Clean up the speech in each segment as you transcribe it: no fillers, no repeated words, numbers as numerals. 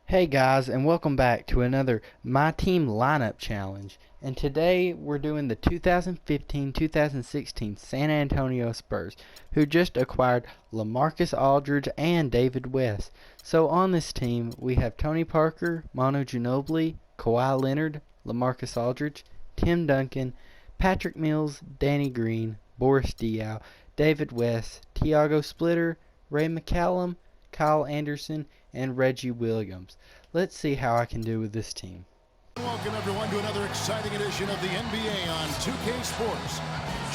Hey guys, and welcome back to another MyTEAM lineup challenge. And today we're doing the 2015-2016 San Antonio Spurs, who just acquired LaMarcus Aldridge and David West. So on this team we have Tony Parker, Manu Ginobili, Kawhi Leonard, LaMarcus Aldridge, Tim Duncan, Patrick Mills, Danny Green, Boris Diaw, David West, Tiago Splitter, Ray McCallum, Kyle Anderson, and Reggie Williams. Let's see how I can do with this team. Welcome everyone to another exciting edition of the NBA on 2K Sports.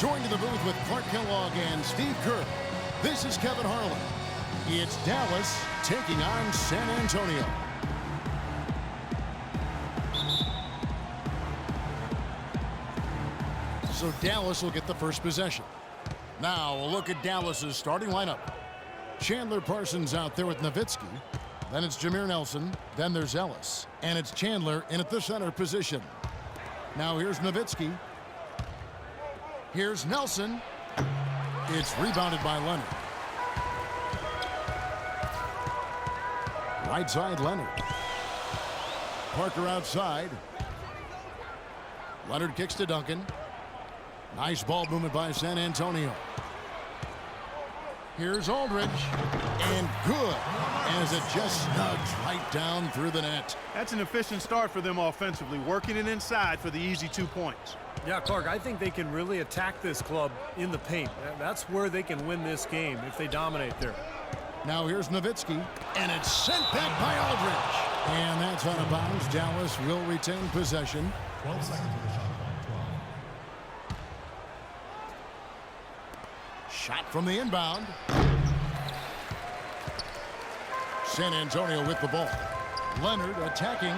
Joined in the booth with Clark Kellogg and Steve Kerr. This is Kevin Harlan. It's Dallas taking on San Antonio. So Dallas will get the first possession. Now a look at Dallas's starting lineup. Chandler Parsons out there with Nowitzki. Then it's Jameer Nelson. Then there's Ellis. And it's Chandler in at the center position. Now here's Nowitzki. Here's Nelson. It's rebounded by Leonard. Right side, Leonard. Parker outside. Leonard kicks to Duncan. Nice ball movement by San Antonio. Here's Aldridge, and good, as it just snugs right down through the net. That's an efficient start for them offensively, working it inside for the easy 2 points. Yeah, Clark, I think they can really attack this club in the paint. That's where they can win this game if they dominate there. Now here's Nowitzki, and it's sent back by Aldridge. And that's out of bounds. Dallas will retain possession. 12 seconds of the shot clock. 12. Shot from the inbound. San Antonio with the ball. Leonard attacking.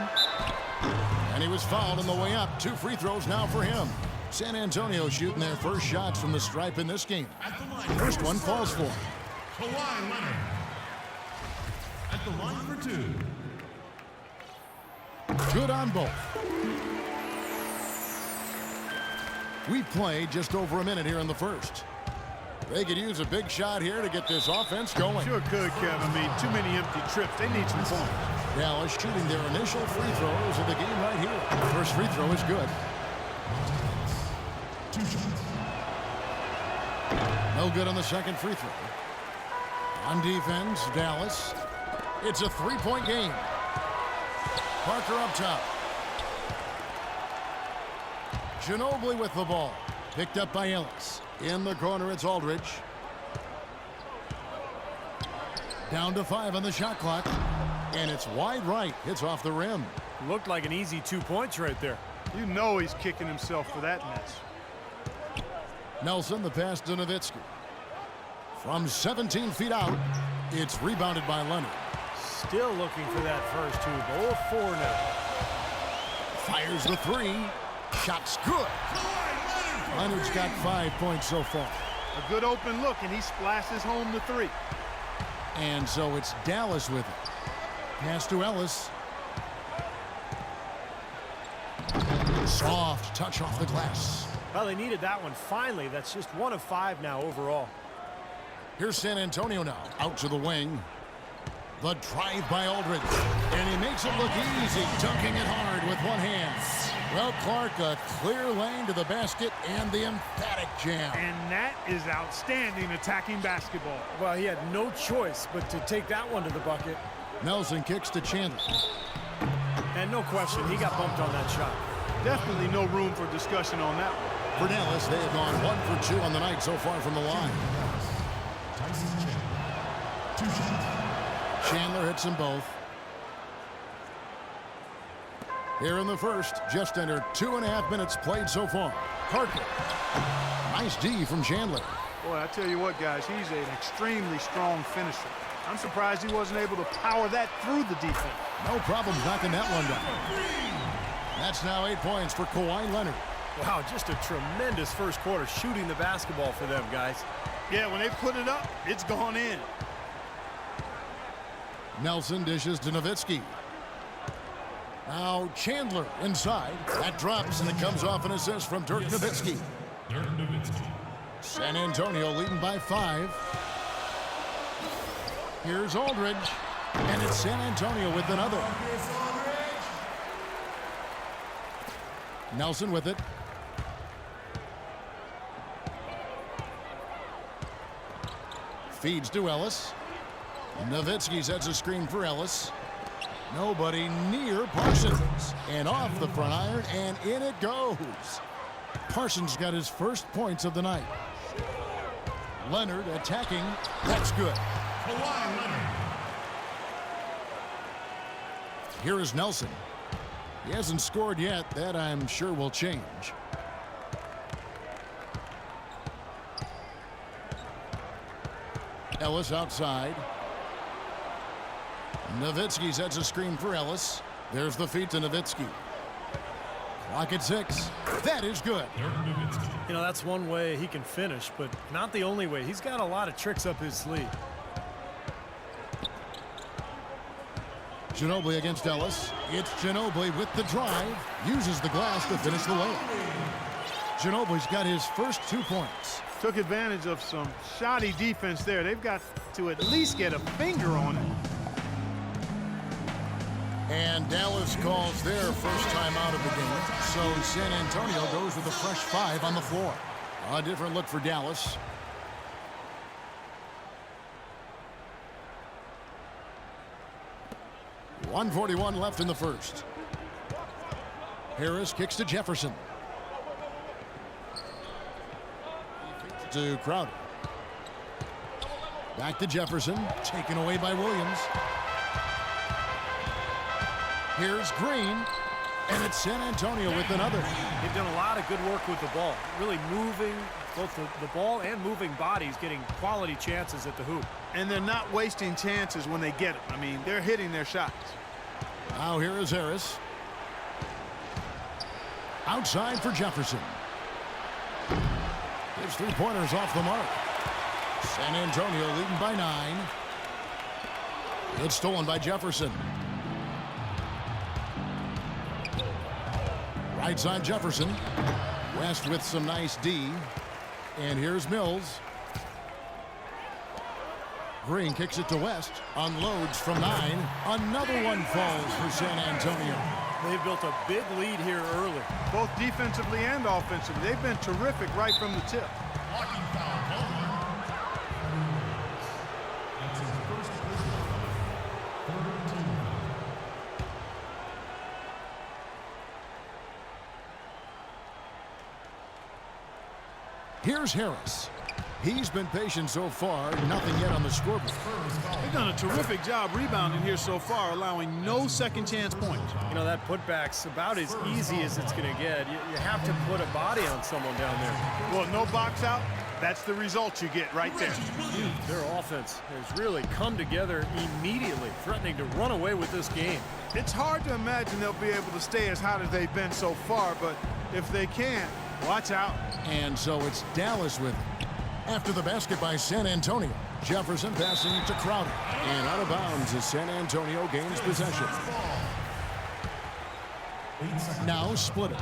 And he was fouled on the way up. 2 free throws now for him. San Antonio shooting their first shots from the stripe in this game. First one falls for him. Kawhi Leonard at the line for 2. Good on both. We've played just over a minute here in the first. They could use a big shot here to get this offense going. Sure could, Kevin. I mean, too many empty trips. They need some points. Dallas shooting their initial free throws of the game right here. First free throw is good. 2 shots. No good on the second free throw. On defense, Dallas. It's a 3-point game. Parker up top. Ginobili with the ball. Picked up by Ellis. In the corner, it's Aldridge. Down to 5 on the shot clock. And it's wide right. Hits off the rim. Looked like an easy 2 points right there. You know he's kicking himself for that mess. Nelson, the pass to Nowitzki. From 17 feet out, it's rebounded by Leonard. Still looking for that first 2. Both 4 now. Fires the 3. Shot's good. Leonard's got 5 points so far. A good open look, and he splashes home the 3. And so it's Dallas with it. Pass to Ellis. Soft touch off the glass. Well, they needed that one. Finally, that's just 1 of 5 now overall. Here's San Antonio now. Out to the wing. The drive by Aldridge. And he makes it look easy, dunking it hard with one hand. Well, Clark, a clear lane to the basket and the emphatic jam. And that is outstanding attacking basketball. Well, he had no choice but to take that one to the bucket. Nelson kicks to Chandler. And no question, he got bumped on that shot. Definitely no room for discussion on that one. For Dallas, they have gone 1 for 2 on the night so far from the line. Tyson Chandler. 2 shots. Chandler hits them both. Here in the first, just under 2.5 minutes played so far. Parker. Nice D from Chandler. Boy, I tell you what, guys, he's an extremely strong finisher. I'm surprised he wasn't able to power that through the defense. No problem knocking that one down. That's now 8 points for Kawhi Leonard. Wow, just a tremendous first quarter shooting the basketball for them, guys. Yeah, when they put it up, it's gone in. Nelson dishes to Nowitzki. Now Chandler inside. That drops, and it comes off an assist from Dirk Nowitzki. Dirk Nowitzki. San Antonio leading by 5. Here's Aldridge. And it's San Antonio with another. Nelson with it. Feeds to Ellis. Nowitzki sets a screen for Ellis. Nobody near Parsons. And off the front iron, and in it goes. Parsons got his first points of the night. Leonard attacking. That's good. Kawhi Leonard. Here is Nelson. He hasn't scored yet. That, I'm sure, will change. Ellis outside. Nowitzki sets a screen for Ellis. There's the feed to Nowitzki. Clock at 6. That is good. You know, that's one way he can finish, but not the only way. He's got a lot of tricks up his sleeve. Ginobili against Ellis. It's Ginobili with the drive. Uses the glass to finish the layup. Ginobili's got his first 2 points. Took advantage of some shoddy defense there. They've got to at least get a finger on it. And Dallas calls their first time out of the game. So San Antonio goes with a fresh 5 on the floor. A different look for Dallas. .141 left in the first. Harris kicks to Jefferson. To Crowder. Back to Jefferson. Taken away by Williams. Here's Green. And it's San Antonio with another. They've done a lot of good work with the ball. Really moving both the ball and moving bodies, getting quality chances at the hoop. And they're not wasting chances when they get them. I mean, they're hitting their shots. Now here is Harris. Outside for Jefferson. His 3-pointers off the mark. San Antonio leading by 9. It's stolen by Jefferson. Right side Jefferson. West with some nice D. And here's Mills. Green kicks it to West. Unloads from 9. Another one falls for San Antonio. They've built a big lead here early. Both defensively and offensively. They've been terrific right from the tip. Blocking foul. That's his first personal foul. 32. Here's Harris. He's been patient so far. Nothing yet on the scoreboard. They've done a terrific job rebounding here so far, allowing no second chance points. You know, that putback's about as easy as it's going to get. You have to put a body on someone down there. Well, no box out. That's the result you get right there. Their offense has really come together immediately, threatening to run away with this game. It's hard to imagine they'll be able to stay as hot as they've been so far, but if they can, watch out. And so it's Dallas with it. After the basket by San Antonio. Jefferson passing to Crowder. And out of bounds as San Antonio gains possession. Now split it.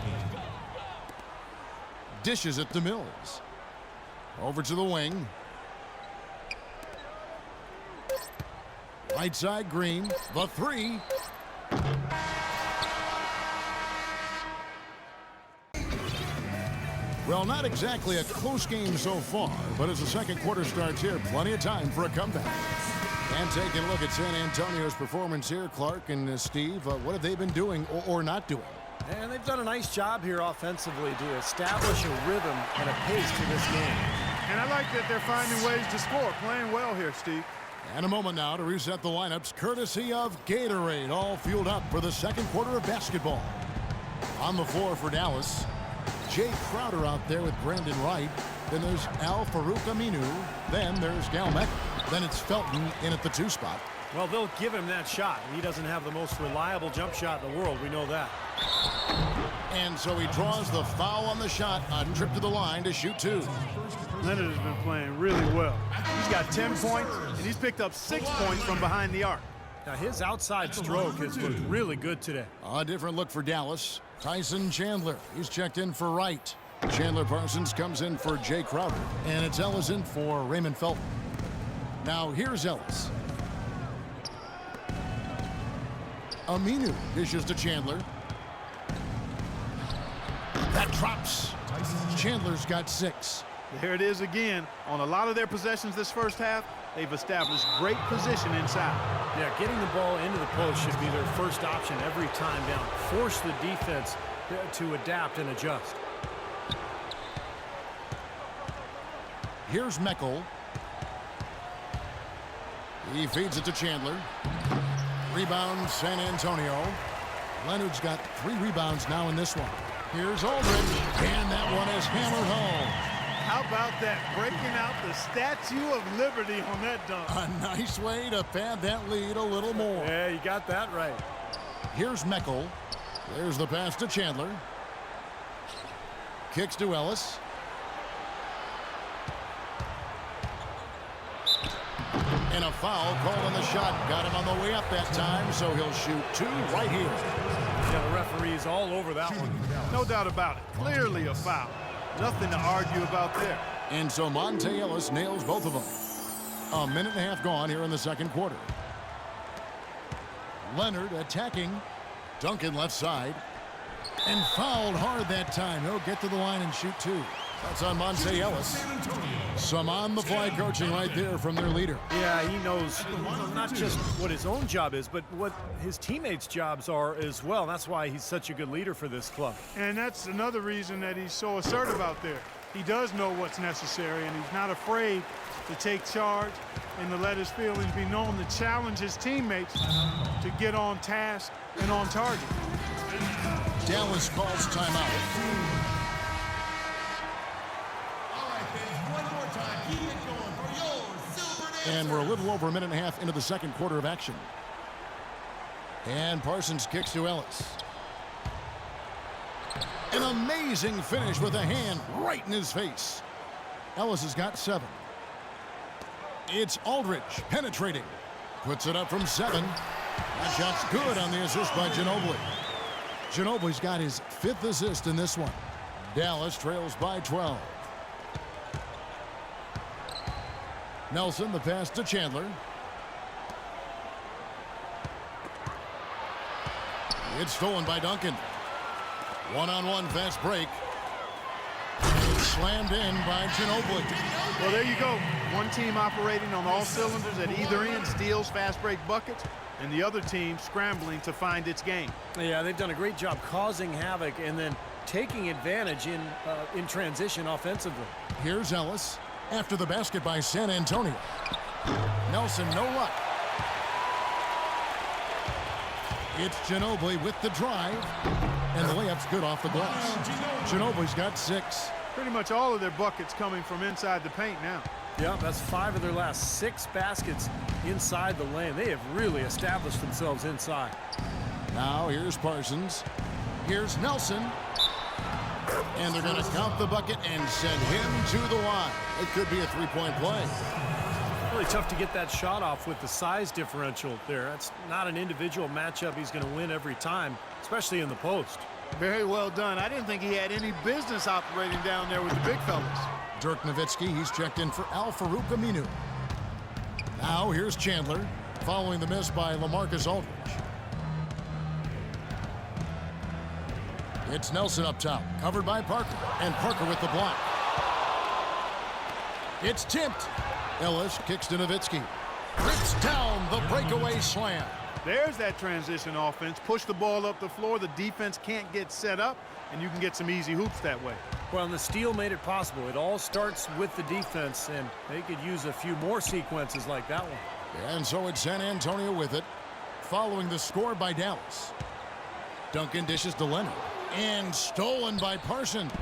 Dishes it to Mills. Over to the wing. Right side Green. The 3. Well, not exactly a close game so far, but as the second quarter starts here, plenty of time for a comeback. And taking a look at San Antonio's performance here, Clark and Steve, what have they been doing or not doing? And they've done a nice job here offensively to establish a rhythm and a pace to this game. And I like that they're finding ways to score, playing well here, Steve. And a moment now to reset the lineups, courtesy of Gatorade, all fueled up for the second quarter of basketball. On the floor for Dallas, Jay Crowder out there with Brandon Wright. Then there's Al Farouk Aminu. Then there's Gal Mecca. Then it's Felton in at the 2 spot. Well, they'll give him that shot. He doesn't have the most reliable jump shot in the world. We know that. And so he draws the foul on the shot. A trip to the line to shoot 2. Leonard has been playing really well. He's got 10 points, and he's picked up 6 points from behind the arc. Now, his outside stroke has looked really good today. A different look for Dallas. Tyson Chandler, he's checked in for Wright. Chandler Parsons comes in for Jay Crowder. And it's Ellis in for Raymond Felton. Now here's Ellis. Aminu dishes to Chandler. That drops. Chandler's got 6. There it is again. On a lot of their possessions this first half, they've established great position inside. Yeah, getting the ball into the post should be their first option every time down. Force the defense to adapt and adjust. Here's Meckel. He feeds it to Chandler. Rebound, San Antonio. Leonard's got 3 rebounds now in this one. Here's Aldridge, and that one is hammered home. How about that? Breaking out the Statue of Liberty on that dunk. A nice way to pad that lead a little more. Yeah, you got that right. Here's Meckel. There's the pass to Chandler. Kicks to Ellis. And a foul called on the shot. Got him on the way up that time, so he'll shoot 2 right here. Yeah, the referee's all over that one. No doubt about it. Clearly a foul. Nothing to argue about there. And so Monte Ellis nails both of them. A minute and a half gone here in the second quarter. Leonard attacking. Duncan left side. And fouled hard that time. He'll get to the line and shoot 2. That's on Monte Ellis. Some on-the-fly coaching right there from their leader. Yeah, he knows not just what his own job is, but what his teammates' jobs are as well. That's why he's such a good leader for this club. And that's another reason that he's so assertive out there. He does know what's necessary, and he's not afraid to take charge and to let his feelings be known, to challenge his teammates to get on task and on target. Dallas calls timeout. And we're a little over a minute and a half into the second quarter of action. And Parsons kicks to Ellis. An amazing finish with a hand right in his face. Ellis has got 7. It's Aldridge penetrating. Puts it up from 7. That shot's good on the assist by Ginobili. Ginobili's got his 5th assist in this one. Dallas trails by 12. Nelson, the pass to Chandler. It's stolen by Duncan. One-on-one fast break. Slammed in by Ginobili. Well, there you go. One team operating on all cylinders at either end, steals, fast break buckets, and the other team scrambling to find its game. Yeah, they've done a great job causing havoc and then taking advantage in transition offensively. Here's Ellis. After the basket by San Antonio. Nelson, no luck. It's Ginobili with the drive. And the layup's good off the glass. Ginobili's got 6. Pretty much all of their buckets coming from inside the paint now. Yeah, that's 5 of their last 6 baskets inside the lane. They have really established themselves inside. Now here's Parsons. Here's Nelson. And they're going to count the bucket and send him to the line. It could be a 3-point play. Really tough to get that shot off with the size differential there. That's not an individual matchup he's going to win every time, especially in the post. Very well done. I didn't think he had any business operating down there with the big fellas. Dirk Nowitzki, he's checked in for Al-Farouq Aminu. Now here's Chandler, following the miss by LaMarcus Aldridge. It's Nelson up top, covered by Parker, and Parker with the block. It's tipped. Ellis kicks to Nowitzki. Rips down the breakaway slam. There's that transition offense. Push the ball up the floor. The defense can't get set up, and you can get some easy hoops that way. Well, and the steal made it possible. It all starts with the defense, and they could use a few more sequences like that one. And so it's San Antonio with it, following the score by Dallas. Duncan dishes to Leonard. And stolen by Parsons.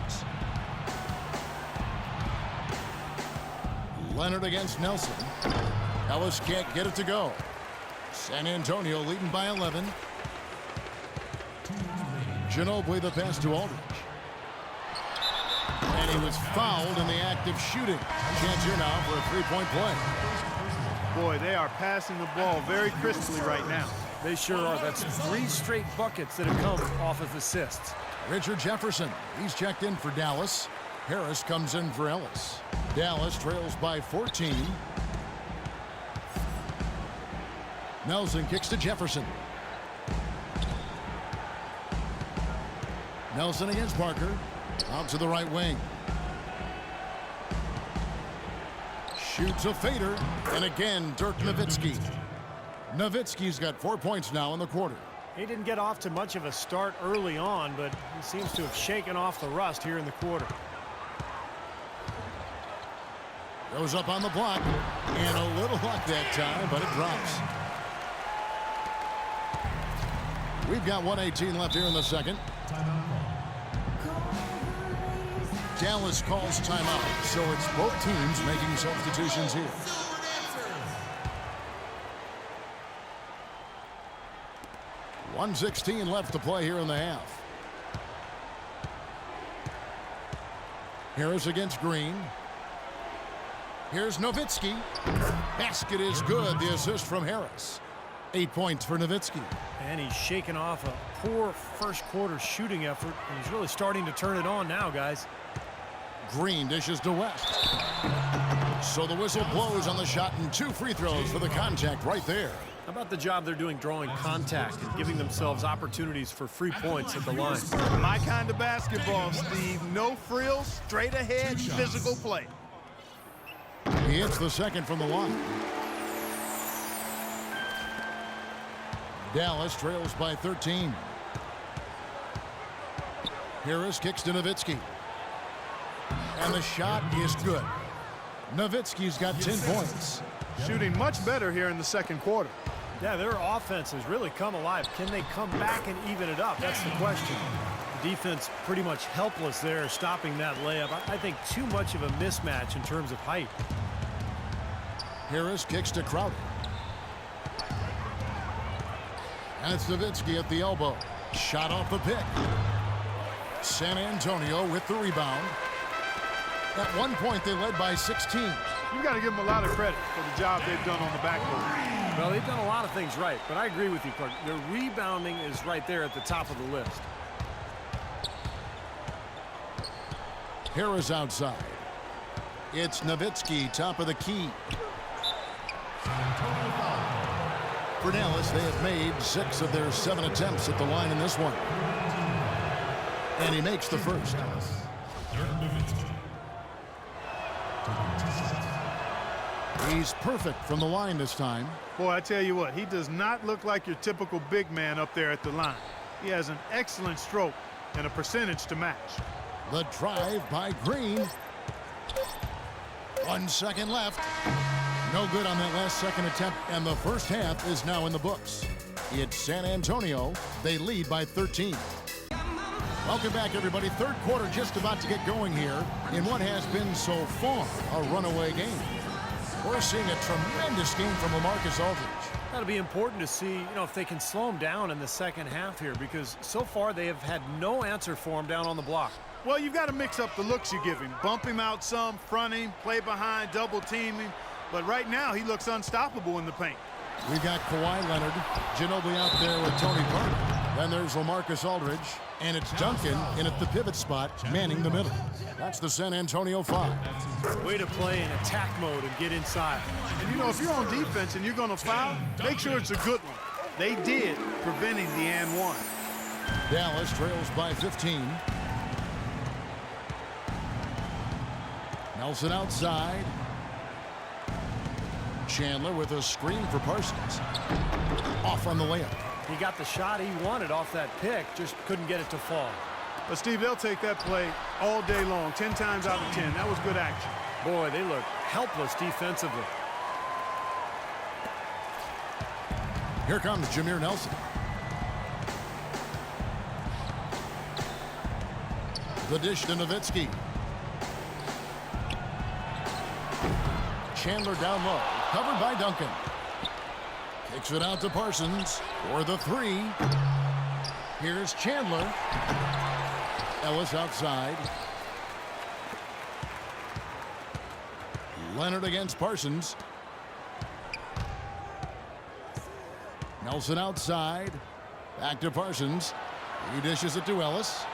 Leonard against Nelson. Ellis can't get it to go. San Antonio leading by 11. Ginobili the pass to Aldridge. And he was fouled in the act of shooting. Chance here now for a 3-point play. Boy, they are passing the ball very crisply right now. They sure are. That's 3 straight buckets that have come off of assists. Richard Jefferson, he's checked in for Dallas. Harris comes in for Ellis. Dallas trails by 14. Nelson kicks to Jefferson. Nelson against Parker. Out to the right wing. Shoots a fader. And again, Dirk Nowitzki. Nowitzki's got 4 points now in the quarter. He didn't get off to much of a start early on, but he seems to have shaken off the rust here in the quarter. Goes up on the block. And a little luck that time, but it drops. We've got 1:18 left here in the second. Dallas calls timeout, so it's both teams making substitutions here. .116 left to play here in the half. Harris against Green. Here's Nowitzki. Basket is good. The assist from Harris. 8 points for Nowitzki. And he's shaken off a poor first quarter shooting effort. And he's really starting to turn it on now, guys. Green dishes to West. So the whistle blows on the shot and 2 free throws for the contact right there. How about the job they're doing drawing contact and giving themselves opportunities for free points at the line? My kind of basketball, Steve. No frills, straight ahead, physical play. He hits the second from the line. Dallas trails by 13. Harris kicks to Nowitzki. And the shot is good. Nowitzki's got 10 points. Shooting much better here in the second quarter. Yeah, their offense has really come alive. Can they come back and even it up? That's the question. The defense pretty much helpless there, stopping that layup. I think too much of a mismatch in terms of height. Harris kicks to Crowder. And it's Nowitzki at the elbow. Shot off the pick. San Antonio with the rebound. At one point, they led by 16. You've got to give them a lot of credit for the job they've done on the backboard. Well, they've done a lot of things right, but I agree with you, Clark. Their rebounding is right there at the top of the list. Harris outside. It's Nowitzki, top of the key. For Dallas, they have made 6 of their 7 attempts at the line in this one. And he makes the first. He's perfect from the line this time. Boy, I tell you what, he does not look like your typical big man up there at the line. He has an excellent stroke and a percentage to match. The drive by Green. 1 second left. No good on that last second attempt, and the first half is now in the books. It's San Antonio. They lead by 13. Welcome back, everybody. Third quarter just about to get going here in what has been so far a runaway game. We're seeing a tremendous game from LaMarcus Aldridge. That'll be important to see, if they can slow him down in the second half here, because so far they have had no answer for him down on the block. Well, you've got to mix up the looks you give him. Bump him out some, front him, play behind, double team him. But right now, he looks unstoppable in the paint. We've got Kawhi Leonard, Ginobili out there with Tony Parker. Then there's LaMarcus Aldridge, and it's Duncan in at the pivot spot, manning the middle. That's the San Antonio 5. Way to play in attack mode and get inside. And, if you're on defense and you're going to foul, make sure it's a good one. They did, preventing the and one. Dallas trails by 15. Nelson outside. Chandler with a screen for Parsons. Off on the layup. He got the shot he wanted off that pick, just couldn't get it to fall. But, Steve, they'll take that play all day long, 10 times out of 10. That was good action. Boy, they look helpless defensively. Here comes Jameer Nelson. The dish to Nowitzki. Chandler down low, covered by Duncan. Kicks it out to Parsons for the 3. Here's Chandler. Ellis outside. Leonard against Parsons. Nelson outside. Back to Parsons. He dishes it to Ellis.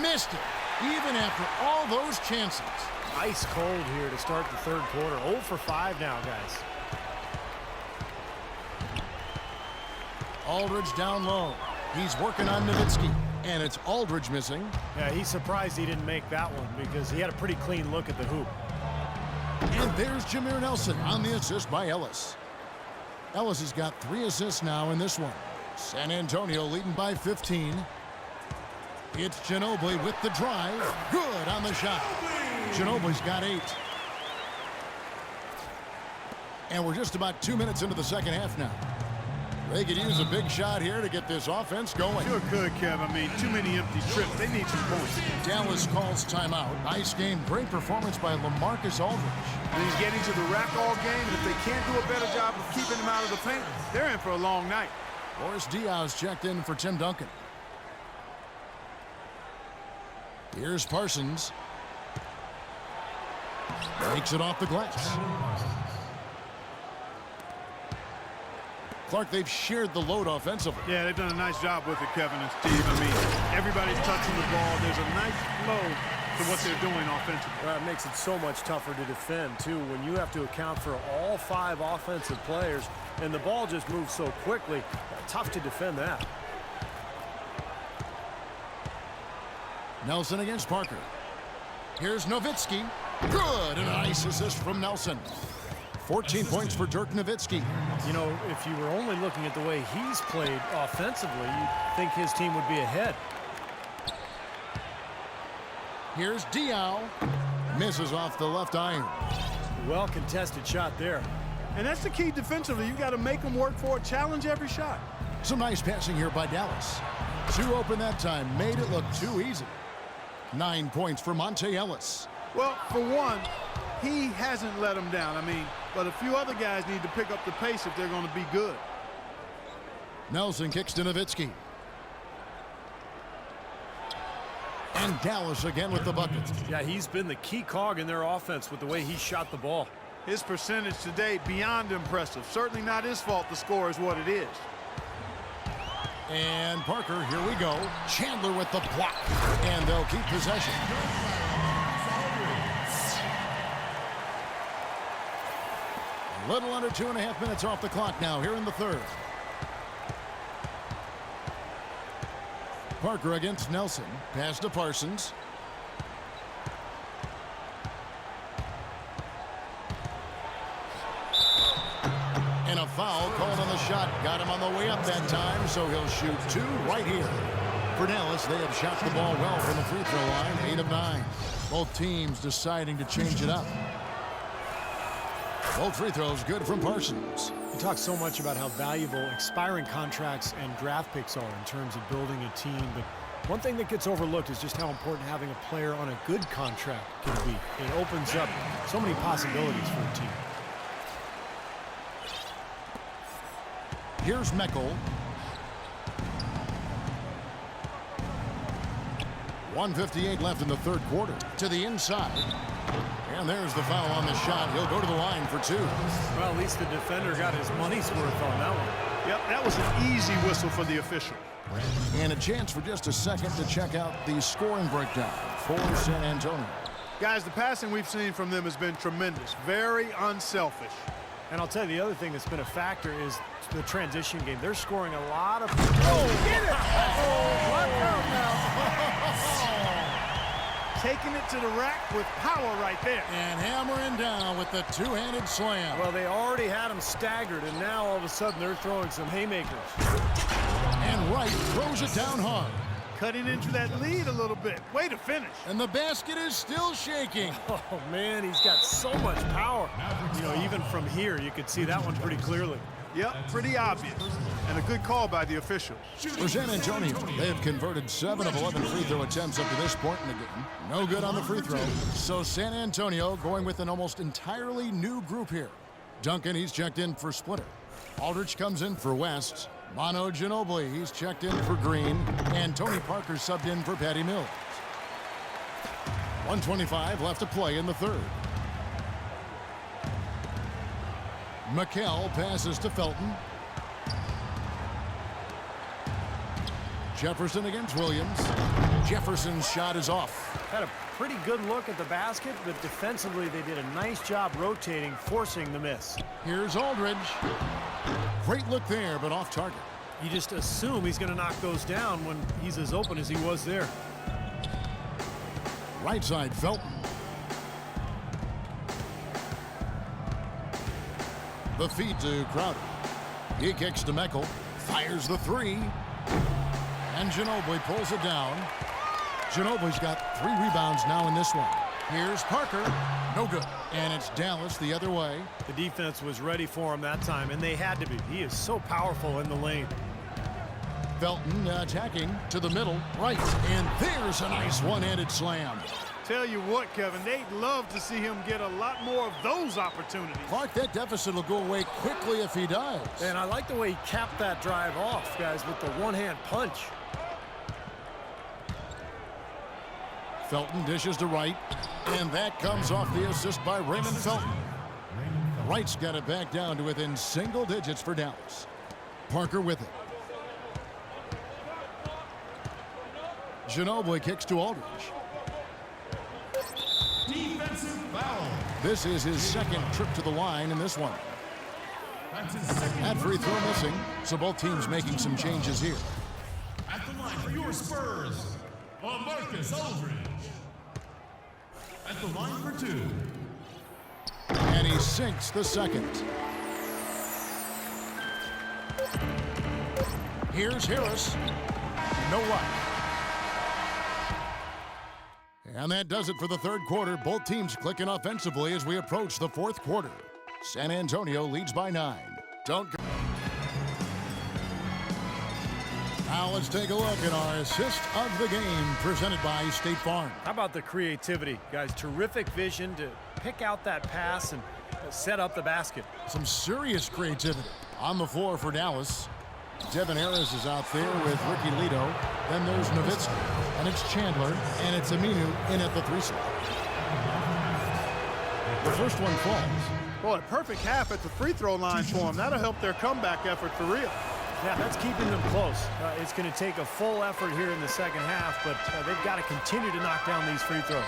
Missed it, even after all those chances. Ice cold here to start the third quarter. 0 for 5 now, guys. Aldridge down low. He's working on Nowitzki. And it's Aldridge missing. Yeah, he's surprised he didn't make that one because he had a pretty clean look at the hoop. And there's Jameer Nelson on the assist by Ellis. Ellis has got 3 assists now in this one. San Antonio leading by 15. It's Ginobili with the drive. Good on the shot. Ginobili's got 8. And we're just about 2 minutes into the second half now. They could use a big shot here to get this offense going. Sure could, Kev. I mean, too many empty trips. They need some points. Dallas calls timeout. Nice game. Great performance by LaMarcus Aldridge. And he's getting to the rack all game, and if they can't do a better job of keeping him out of the paint, they're in for a long night. Boris Diaz checked in for Tim Duncan. Here's Parsons. Makes it off the glass. Clark, they've shared the load offensively. Yeah, they've done a nice job with it, Kevin and Steve. I mean, everybody's touching the ball. There's a nice flow to what they're doing offensively. Well, it makes it so much tougher to defend, too, when you have to account for all 5 offensive players, and the ball just moves so quickly. Tough to defend that. Nelson against Parker. Here's Nowitzki. Good, and a nice assist from Nelson. 14 points for Dirk Nowitzki. You know, if you were only looking at the way he's played offensively, you'd think his team would be ahead. Here's Diaw. Misses off the left iron. Well contested shot there. And that's the key defensively. You got to make them work for it, challenge every shot. Some nice passing here by Dallas. 2 open that time, made it look too easy. 9 points for Monte Ellis. Well, for one, he hasn't let them down. I mean, but a few other guys need to pick up the pace if they're going to be good. Nelson kicks to Nowitzki. And Dallas again with the bucket. Yeah, he's been the key cog in their offense with the way he shot the ball. His percentage today, beyond impressive. Certainly not his fault the score is what it is. And Parker, here we go. Chandler with the block. And they'll keep possession. A little under 2.5 minutes off the clock now here in the third. Parker against Nelson. Pass to Parsons. And a foul called on the shot. Got him on the way up that time, so he'll shoot 2 right here. For Dallas, they have shot the ball well from the free throw line, 8 of 9. Both teams deciding to change it up. Both free throws good from Parsons. We talk so much about how valuable expiring contracts and draft picks are in terms of building a team, but one thing that gets overlooked is just how important having a player on a good contract can be. It opens up so many possibilities for a team. Here's Meckel. 1:58 left in the third quarter. To the inside. And there's the foul on the shot. He'll go to the line for 2. Well, at least the defender got his money's worth on that one. Yep, that was an easy whistle for the official. And a chance for just a second to check out the scoring breakdown for San Antonio. Guys, the passing we've seen from them has been tremendous. Very unselfish. And I'll tell you, the other thing that's been a factor is the transition game. They're scoring a lot of... Oh, Get it! Oh, watch out now. Taking it to the rack with power right there. And hammering down with the 2-handed slam. well, they already had him staggered, and now all of a sudden they're throwing some haymakers. And Wright throws it down hard. Cutting into that lead a little bit. Way to finish. And the basket is still shaking. Oh, man, he's got so much power. You know, even from here, you could see that one pretty clearly. Yep, pretty obvious. And a good call by the officials. For San Antonio, they have converted 7 of 11 free throw attempts up to this point in the game. No good on the free throw. So San Antonio going with an almost entirely new group here. Duncan, he's checked in for Splitter. Aldridge comes in for West. Manu Ginobili, he's checked in for Green. And Tony Parker subbed in for Patty Mills. 1:25 left to play in the third. McHale passes to Felton. Jefferson against Williams. Jefferson's shot is off. Had a pretty good look at the basket, but defensively they did a nice job rotating, forcing the miss. Here's Aldridge. Great look there, but off target. You just assume he's going to knock those down when he's as open as he was there. Right side, Felton. The feed to Crowder. He kicks to Meckel. Fires the three. And Ginobili pulls it down. Ginobili's got 3 rebounds now in this one. Here's Parker. No good. And it's Dallas the other way. The defense was ready for him that time, and they had to be. He is so powerful in the lane. Felton attacking to the middle. Right. And there's a nice one-handed slam. Tell you what, Kevin, they'd love to see him get a lot more of those opportunities. Clark, that deficit will go away quickly if he does. And I like the way he capped that drive off, guys, with the one-hand punch. Felton dishes to Wright, and that comes off the assist by Raymond Felton. Wright's got it back down to within single digits for Dallas. Parker with it. Ginobili kicks to Aldridge. Defensive foul. This is his second trip to the line in this one. That's his second. That free throw missing, so both teams making some changes here. At the line for your Spurs, Marcus Aldridge. At the line for 2. And he sinks the second. Here's Harris. No luck. And that does it for the third quarter. Both teams clicking offensively as we approach the fourth quarter. San Antonio leads by 9. Don't go. Now let's take a look at our assist of the game presented by State Farm. How about the creativity, guys? Terrific vision to pick out that pass and set up the basket. Some serious creativity on the floor for Dallas. Devin Harris is out there with Ricky Lito. Then there's Nowitzki, and it's Chandler, and it's Aminu in at the 3 slot. The first one falls. Boy, perfect half at the free throw line for them. That'll help their comeback effort for real. Yeah, that's keeping them close. It's going to take a full effort here in the second half, but they've got to continue to knock down these free throws.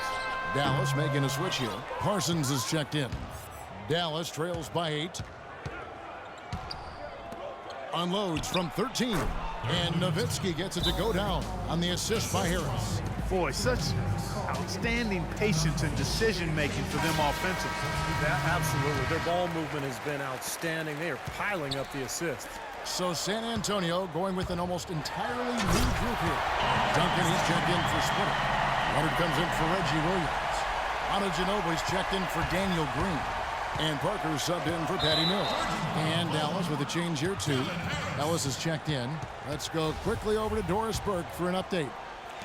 Dallas making a switch here. Parsons is checked in. Dallas trails by 8. Unloads from 13. And Nowitzki gets it to go down on the assist by Harris. Boy, such outstanding patience and decision-making for them offensively. Yeah, absolutely. Their ball movement has been outstanding. They are piling up the assists. So San Antonio going with an almost entirely new group here. Duncan, he's checked in for Splitter. Leonard comes in for Reggie Williams. Manu Ginobili's checked in for Daniel Green. And Parker subbed in for Patty Mills. And Dallas with a change here too. Ellis is checked in. Let's go quickly over to Doris Burke for an update.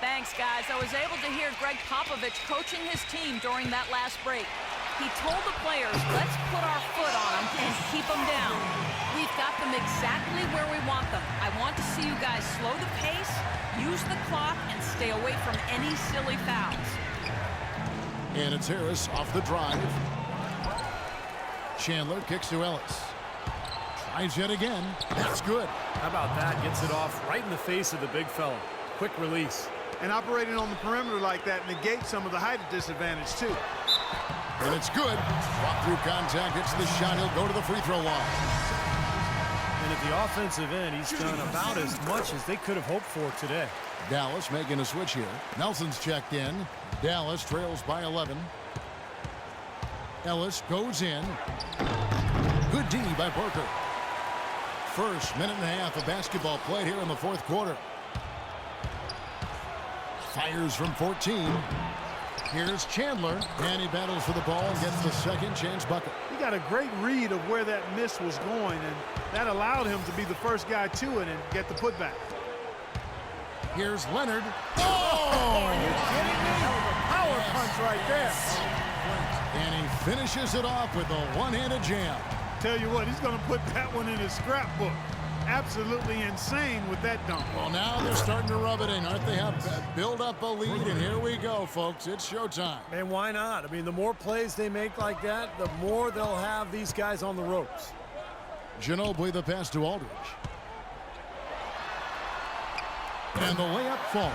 Thanks, guys. I was able to hear Greg Popovich coaching his team during that last break. He told the players, let's put our foot on them and keep them down. We've got them exactly where we want them. I want to see you guys slow the pace, use the clock, and stay away from any silly fouls. And it's Harris off the drive. Chandler kicks to Ellis. Tries yet again. That's good. How about that? Gets it off right in the face of the big fella. Quick release. And operating on the perimeter like that negates some of the height disadvantage, too. And it's good. Walk through contact, hits the shot. He'll go to the free throw line. And at the offensive end, he's done about as much as they could have hoped for today. Dallas making a switch here. Nelson's checked in. Dallas trails by 11. Ellis goes in. Good D by Parker. First minute and a half of basketball played here in the fourth quarter. Fires from 14. Here's Chandler, and he battles for the ball and gets the second chance bucket. He got a great read of where that miss was going, and that allowed him to be the first guy to it and get the putback. Here's Leonard. Oh, are you kidding me? That was a power punch right there. And he finishes it off with a one-handed jam. Tell you what, he's going to put that one in his scrapbook. Absolutely insane with that dunk. Well, now they're starting to rub it in, aren't they? Have build up a lead, and here we go, folks. It's showtime. And why not? I mean, the more plays they make like that, the more they'll have these guys on the ropes. Ginobili the pass to Aldridge. And the layup falls.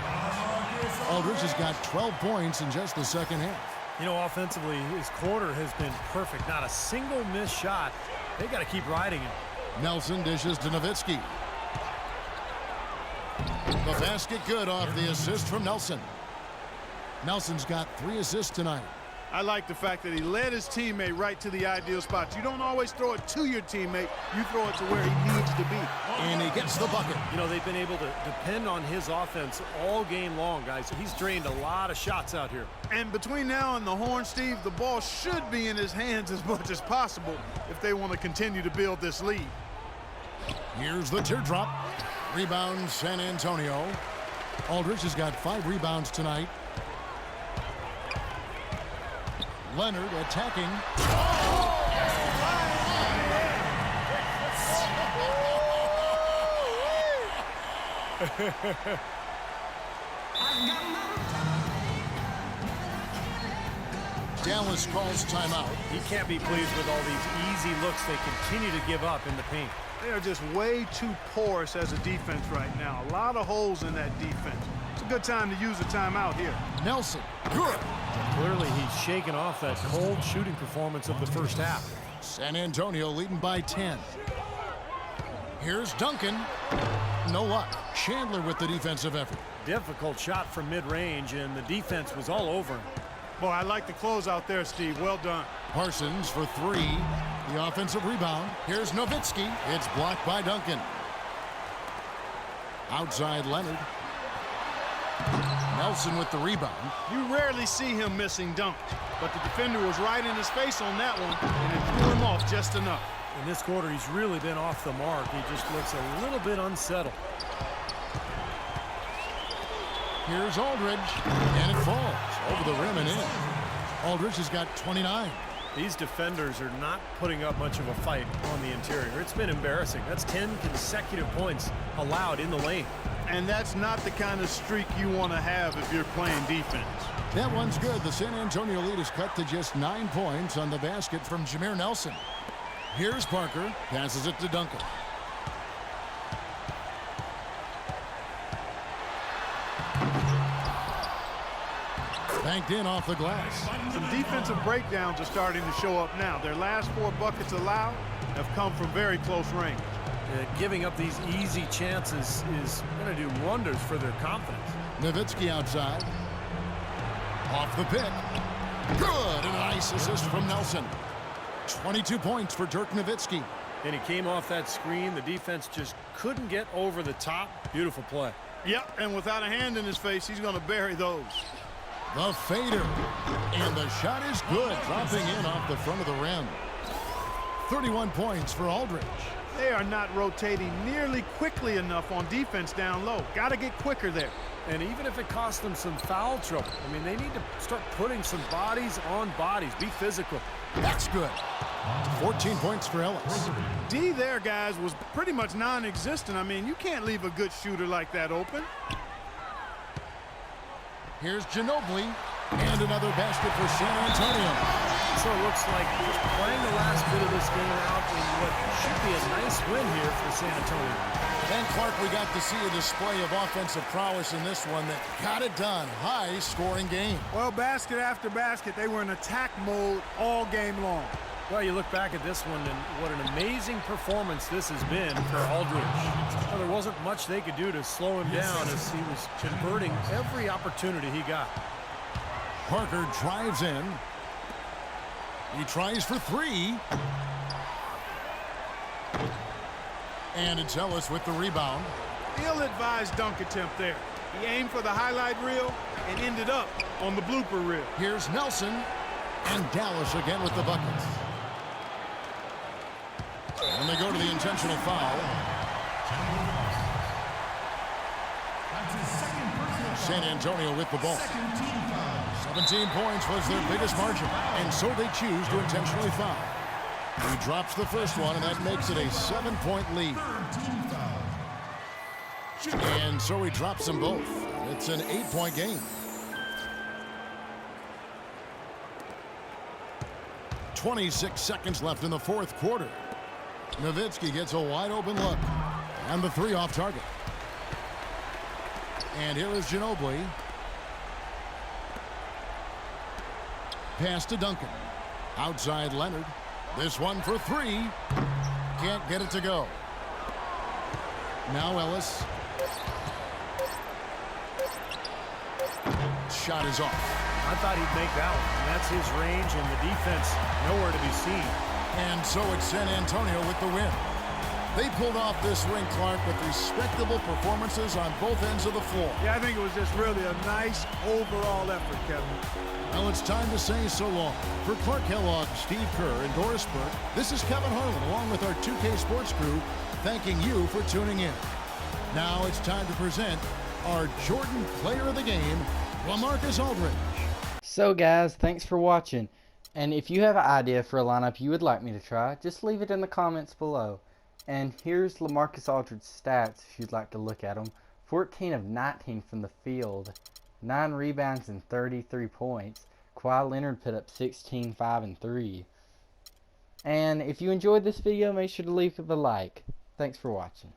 Aldridge has got 12 points in just the second half. You know, offensively, his quarter has been perfect. Not a single missed shot. They got to keep riding him. Nelson dishes to Nowitzki. The basket good off the assist from Nelson. Nelson's got 3 assists tonight. I like the fact that he led his teammate right to the ideal spot. You don't always throw it to your teammate. You throw it to where he needs to be. And he gets the bucket. You know, they've been able to depend on his offense all game long, guys. He's drained a lot of shots out here. And between now and the horn, Steve, the ball should be in his hands as much as possible if they want to continue to build this lead. Here's the teardrop. Rebound San Antonio. Aldridge has got 5 rebounds tonight. Leonard attacking. Dallas calls timeout. He can't be pleased with all these easy looks they continue to give up in the paint. They are just way too porous as a defense right now. A lot of holes in that defense. It's a good time to use a timeout here. Nelson, good. Clearly, he's shaken off that cold shooting performance of the first half. San Antonio leading by 10. Here's Duncan. No luck. Chandler with the defensive effort. Difficult shot from mid-range, and the defense was all over him. Boy, I like the close out there, Steve. Well done. Parsons for 3. The offensive rebound. Here's Nowitzki. It's blocked by Duncan. Outside Leonard. Nelson with the rebound. You rarely see him missing dunks, but the defender was right in his face on that one, and it threw him off just enough. In this quarter, he's really been off the mark. He just looks a little bit unsettled. Here's Aldridge, and it falls over the rim and in. Aldridge has got 29. These defenders are not putting up much of a fight on the interior. It's been embarrassing. That's 10 consecutive points allowed in the lane. And that's not the kind of streak you want to have if you're playing defense. That one's good. The San Antonio lead is cut to just 9 points on the basket from Jameer Nelson. Here's Parker. Passes it to Duncan. Banked in off the glass. Some defensive breakdowns are starting to show up now. Their last 4 buckets allowed have come from very close range. Giving up these easy chances is going to do wonders for their confidence. Nowitzki outside. Off the pick. Good. And a nice assist from Nelson. 22 points for Dirk Nowitzki. And he came off that screen. The defense just couldn't get over the top. Beautiful play. Yep, and without a hand in his face, he's going to bury those. The fader. And the shot is good. Dropping in off the front of the rim. 31 points for Aldridge. They are not rotating nearly quickly enough on defense down low. Got to get quicker there. And even if it costs them some foul trouble, I mean, they need to start putting some bodies on bodies. Be physical. That's good. 14 points for Ellis. D there, guys, was pretty much non-existent. I mean, you can't leave a good shooter like that open. Here's Ginobili. And another basket for San Antonio. So it looks like just playing the last bit of this game out in what should be a nice win here for San Antonio. And Clark, we got to see a display of offensive prowess in this one that got it done. High-scoring game. Well, basket after basket, they were in attack mode all game long. Well, you look back at this one, and what an amazing performance this has been for Aldridge. Well, there wasn't much they could do to slow him down as he was converting every opportunity he got. Parker drives in. He tries for 3. And it's Ellis with the rebound. Ill-advised dunk attempt there. He aimed for the highlight reel and ended up on the blooper reel. Here's Nelson. And Dallas again with the buckets. And they go to the intentional foul. San Antonio with the ball. 17 points was their biggest margin, and so they choose to intentionally foul. He drops the first one, and that makes it a 7-point lead. And so he drops them both. It's an 8-point game. 26 seconds left in the fourth quarter. Nowitzki gets a wide open look. And the 3 off target. And here is Ginobili. Pass to Duncan. Outside Leonard. This one for 3. Can't get it to go. Now Ellis. shot is off. I thought he'd make that one. And that's his range, and the defense nowhere to be seen. And so it's San Antonio with the win. They pulled off this win, Clark, with respectable performances on both ends of the floor. Yeah, I think it was just really a nice overall effort, Kevin. Well, it's time to say so long. For Clark Kellogg, Steve Kerr, and Doris Burke, this is Kevin Harlan, along with our 2K Sports crew, thanking you for tuning in. Now it's time to present our Jordan Player of the Game, LaMarcus Aldridge. So guys, thanks for watching. And if you have an idea for a lineup you would like me to try, just leave it in the comments below. And here's LaMarcus Aldridge's stats if you'd like to look at them. 14 of 19 from the field, 9 rebounds and 33 points. Kawhi Leonard put up 16, 5, and 3. And if you enjoyed this video, make sure to leave a like. Thanks for watching.